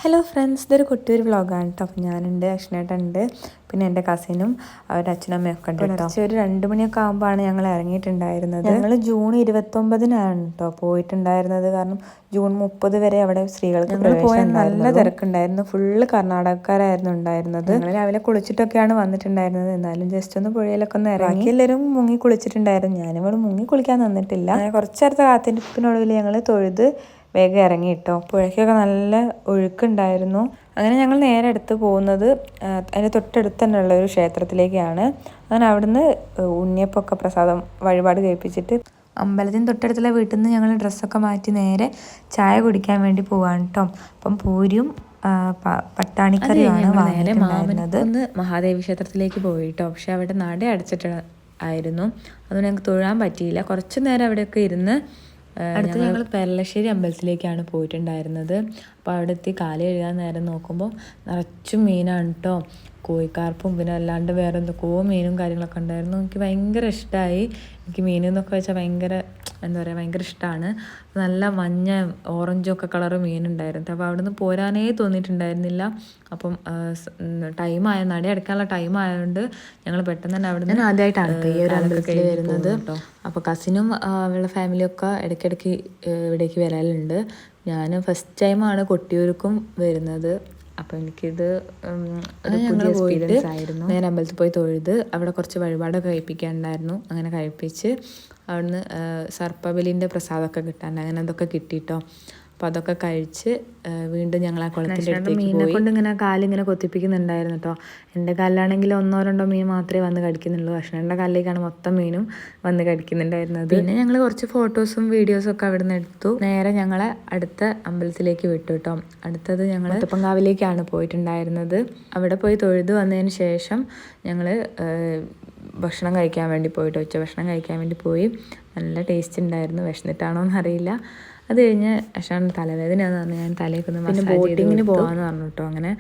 Hello friends, ഇതൊരു കുട്ടിയൊരു വ്ളോഗാണ് കേട്ടോ. അപ്പോൾ ഞാനുണ്ട്, അശ്നേട്ടുണ്ട്, പിന്നെ എൻ്റെ കസിനും അവരുടെ അച്ഛനമ്മയൊക്കെ ഉണ്ട് കേട്ടോ. ഒരു 2 മണിയൊക്കെ ആകുമ്പോഴാണ് ഞങ്ങൾ ഇറങ്ങിയിട്ടുണ്ടായിരുന്നത്. ഞങ്ങൾ ജൂൺ 29-നാണ് കേട്ടോ പോയിട്ടുണ്ടായിരുന്നത്. കാരണം ജൂൺ 30 വരെ അവിടെ സ്ത്രീകൾക്ക് പ്രവേശനം. നല്ല തിരക്കുണ്ടായിരുന്നു. ഫുള്ള് കർണാടകക്കാരായിരുന്നു ഉണ്ടായിരുന്നത്. ഞങ്ങൾ രാവിലെ കുളിച്ചിട്ടൊക്കെയാണ് വന്നിട്ടുണ്ടായിരുന്നത്. എന്നാലും ജസ്റ്റ് ഒന്ന് പുഴയിലൊക്കെ ഒന്ന് ഇറങ്ങി. എല്ലാവരും മുങ്ങി കുളിച്ചിട്ടുണ്ടായിരുന്നു. ഞാനിവിടെ മുങ്ങി കുളിക്കാൻ നിന്നിട്ടില്ല. കുറച്ച് നേരത്തെ കാത്തിരിപ്പിനൊടുവിൽ ഞങ്ങൾ തൊഴുത് വേഗം ഇറങ്ങി കേട്ടോ. പുഴയ്ക്കൊക്കെ നല്ല ഒഴുക്കുണ്ടായിരുന്നു. അങ്ങനെ ഞങ്ങൾ നേരെ അടുത്ത് പോകുന്നത് അതിൻ്റെ തൊട്ടടുത്ത് തന്നെയുള്ള ഒരു ക്ഷേത്രത്തിലേക്കാണ്. അങ്ങനെ അവിടുന്ന് ഉണ്ണിയപ്പമൊക്കെ പ്രസാദം വഴിപാട് കഴിപ്പിച്ചിട്ട് അമ്പലത്തിന് തൊട്ടടുത്തുള്ള വീട്ടിൽ നിന്ന് ഞങ്ങൾ ഡ്രസ്സൊക്കെ മാറ്റി നേരെ ചായ കുടിക്കാൻ വേണ്ടി പോവാണ് കേട്ടോ. അപ്പം പൂരിയും പട്ടാണിക്കറിയാണ് വാങ്ങിയിട്ടുണ്ടായിരുന്നത്. ഒന്ന് മഹാദേവി ക്ഷേത്രത്തിലേക്ക് പോയി കേട്ടോ. പക്ഷെ അവിടെ നട അടച്ചിട്ടായിരുന്നു, അതുകൊണ്ട് ഞങ്ങൾക്ക് തൊഴാൻ പറ്റിയില്ല. കുറച്ച് നേരം അവിടെയൊക്കെ ഇരുന്ന് അടുത്ത് ഞങ്ങൾ പെരളശ്ശേരി അമ്പലത്തിലേക്കാണ് പോയിട്ടുണ്ടായിരുന്നത്. അപ്പോൾ അവിടെ എത്തി കാല് കഴുകാൻ നേരം നോക്കുമ്പോൾ നിറച്ചും മീനാണ് കേട്ടോ. കോഴിക്കാർപ്പും പിന്നെ അല്ലാണ്ട് വേറെ എന്തൊക്കെയോ മീനും കാര്യങ്ങളൊക്കെ ഉണ്ടായിരുന്നു. എനിക്ക് ഭയങ്കര ഇഷ്ടമായി. എനിക്ക് മീനെന്നൊക്കെ വെച്ചാൽ ഭയങ്കര ഇഷ്ടമാണ്. നല്ല മഞ്ഞ ഓറഞ്ചും ഒക്കെ കളറ് മീനുണ്ടായിരുന്നു. അപ്പോൾ അവിടെ നിന്ന് പോരാനേ തോന്നിയിട്ടുണ്ടായിരുന്നില്ല. അപ്പം ടൈമായ നട അടയ്ക്കാനുള്ള ടൈം ആയതുകൊണ്ട് ഞങ്ങൾ പെട്ടെന്ന് തന്നെ അവിടെ നിന്ന് ആദ്യമായിട്ടാണ് ഈ ഒരു അമ്പലത്തിൽ വരുന്നത് കേട്ടോ. അപ്പോൾ കസിനും അവളുടെ ഫാമിലിയൊക്കെ ഇടയ്ക്കിടയ്ക്ക് ഇവിടേക്ക് വരാറുണ്ട്. ഞാൻ ഫസ്റ്റ് ടൈമാണ് കൊട്ടിയൂർക്കും വരുന്നത്. അപ്പോൾ എനിക്കിത് ഒരു പുതിയ എക്സ്പീരിയൻസ് ആയിരുന്നു. നേരെ അമ്പലത്തിൽ പോയി തൊഴുത് അവിടെ കുറച്ച് വഴിപാടൊക്കെ കഴിപ്പിക്കാനുണ്ടായിരുന്നു. അങ്ങനെ കഴിപ്പിച്ച് അവിടുന്ന് സർപ്പബലിൻ്റെ പ്രസാദമൊക്കെ കിട്ടാനുണ്ട്. അങ്ങനെ അതൊക്കെ കിട്ടിയിട്ടോ. അപ്പോൾ അതൊക്കെ കഴിച്ച് വീണ്ടും ഞങ്ങൾ ആ കുളത്തിൻ്റെ അടുത്തേക്ക് പോയി. മീനെ കൊണ്ട് ഇങ്ങനെ കാലിങ്ങനെ കൊത്തിപ്പിക്കുന്നുണ്ടായിരുന്നു കേട്ടോ. എൻ്റെ കാലിലാണെങ്കിൽ 1-2 മീൻ മാത്രമേ വന്ന് കടിക്കുന്നുള്ളൂ. അശ്നയുടെ കാലിലേക്കാണ് മൊത്തം മീനും വന്ന് കടിക്കുന്നുണ്ടായിരുന്നത്. പിന്നെ ഞങ്ങൾ കുറച്ച് ഫോട്ടോസും വീഡിയോസും ഒക്കെ അവിടെ നിന്ന് എടുത്തു. നേരെ ഞങ്ങളെ അടുത്ത അമ്പലത്തിലേക്ക് വിട്ടു കേട്ടോ. അടുത്തത് ഞങ്ങൾ മുത്തപ്പൻകാവിലേക്കാണ് പോയിട്ടുണ്ടായിരുന്നത്. അവിടെ പോയി തൊഴുത് വന്നതിന് ശേഷം ഞങ്ങൾ ഭക്ഷണം കഴിക്കാൻ വേണ്ടി പോയിട്ട് ഉച്ചഭക്ഷണം കഴിക്കാൻ വേണ്ടി പോയി. നല്ല ടേസ്റ്റ് ഉണ്ടായിരുന്നു. വിശന്നിട്ടാണോ എന്നറിയില്ല. അത് കഴിഞ്ഞ് അശ്നാൻ തലവേദനയാണെന്ന് പറഞ്ഞാൽ ഞാൻ തലയൊക്കെ പിന്നെ ബോട്ടിങ്ങിന് പോകാമെന്ന് പറഞ്ഞു കേട്ടോ. അങ്ങനെ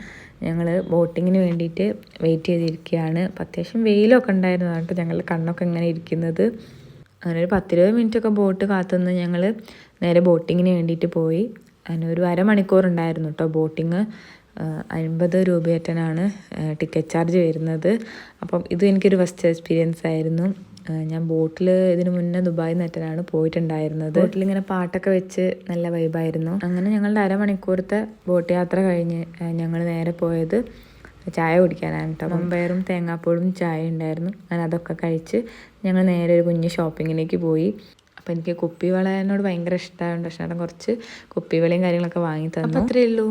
ഞങ്ങൾ ബോട്ടിങ്ങിന് വേണ്ടിയിട്ട് വെയിറ്റ് ചെയ്തിരിക്കുകയാണ്. അപ്പോൾ അത്യാവശ്യം വെയിലൊക്കെ ഉണ്ടായിരുന്നു കേട്ടോ. ഞങ്ങളുടെ കണ്ണൊക്കെ ഇങ്ങനെ ഇരിക്കുന്നത്. അങ്ങനെ ഒരു 10-20 മിനിറ്റൊക്കെ ബോട്ട് കാത്തുനിന്ന് ഞങ്ങൾ നേരെ ബോട്ടിങ്ങിന് വേണ്ടിയിട്ട് പോയി. അങ്ങനെ ഒരു അരമണിക്കൂർ ഉണ്ടായിരുന്നു കേട്ടോ ബോട്ടിങ്. 50 രൂപയേറ്റനാണ് ടിക്കറ്റ് ചാർജ് വരുന്നത്. അപ്പം ഇത് എനിക്കൊരു ഫസ്റ്റ് എക്സ്പീരിയൻസ് ആയിരുന്നു. ഞാൻ ബോട്ടിൽ ഇതിന് മുന്നേ ദുബായിൽ നിന്നാണ് പോയിട്ടുണ്ടായിരുന്നത്. ബോട്ടിലിങ്ങനെ പാട്ടൊക്കെ വെച്ച് നല്ല വൈബായിരുന്നു. അങ്ങനെ ഞങ്ങളുടെ അരമണിക്കൂറത്തെ ബോട്ട് യാത്ര കഴിഞ്ഞ് ഞങ്ങൾ നേരെ പോയത് ചായ കുടിക്കാനാണ് കേട്ടോ. മമ്പയറും തേങ്ങാപ്പൂളും ചായ ഉണ്ടായിരുന്നു. അങ്ങനെ അതൊക്കെ കഴിച്ച് ഞങ്ങൾ നേരെ ഒരു കുഞ്ഞ് ഷോപ്പിങ്ങിലേക്ക് പോയി. അപ്പോൾ എനിക്ക് കുപ്പിവള എന്നോട് ഭയങ്കര ഇഷ്ടമായതുകൊണ്ട് പക്ഷേ കുറച്ച് കുപ്പിവളയും കാര്യങ്ങളൊക്കെ വാങ്ങി തന്നു. അത്രയേ ഉള്ളൂ.